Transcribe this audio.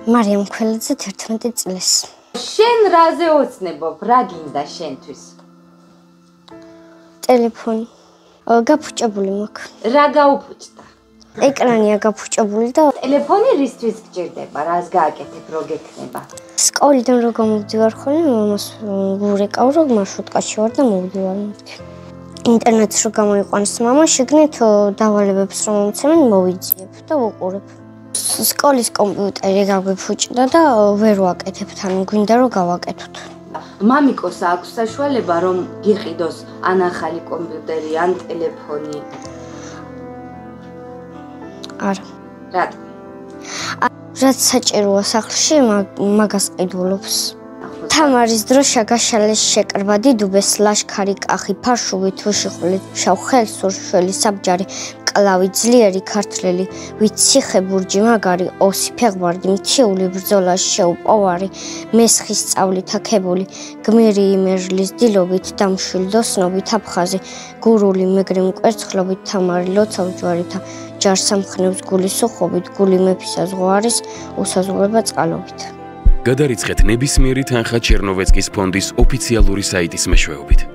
მარიამ ქველაძე 11 წლის. შენ რაზე ოცნებობ? რა გინდა შენთვის? ტელეფონი. გაფუჭებული მაქვს. რა გაუფუჭდა? ეკრანია გაფუჭებული და ტელეფონი რისთვის გჭირდება? რას გააკეთებ, რო გექნება? სკოლიდან რო გამოვდივარ ხოლმე, მამას ვურეკავ, რომ მარშრუტკაში ვარ და მოვდივარ მეთქი. ინტერნეტს რო გამოიყვანს მამა, შეგნით დავალებებს რომ მომცემენ, მოვიძიებ და ვუყურებ. სკოლის კომპიუტერი გაგვიფუჭდა და ვერ ვაკეთებთ, ანუ გვინდა რომ გავაკეთოთ. მამიკოს აქვს საშუალება რომ გიყიდოს ან ახალი კომპიუტერი, ან ტელეფონი? არა. რატო? რაც საჭიროა სახლში, მაგას ყიდულობს. თამარის დრო შაგაშალეს შეკრბადი დუბეს ლაშქარი კახი ფარშუვი თუშიხული შავ ხელსურშველი საბჯარი კლავი ძლიერი ქართლელი ვით ციხე ბურჯი მაგარი ოსი ფეღვარდი მთიული ბრძოლა შეუპოვარი მესხის სწავლით აქებული გმირი იმერლის დილობით დამშვილ დოსნობით აფხაზი გურული მეგრე მკვერცხლობით თამარი ლოცავ ჯვარითა ჯარსამხნევს გულის უხობით გული მეფისა ზღვარის უსაზღვრება წყალობით. გადარიცხეთ ნებისმიერი თანხა ჩერნოვეცკის ფონდის ოფიციალური საიტის მეშვეობით.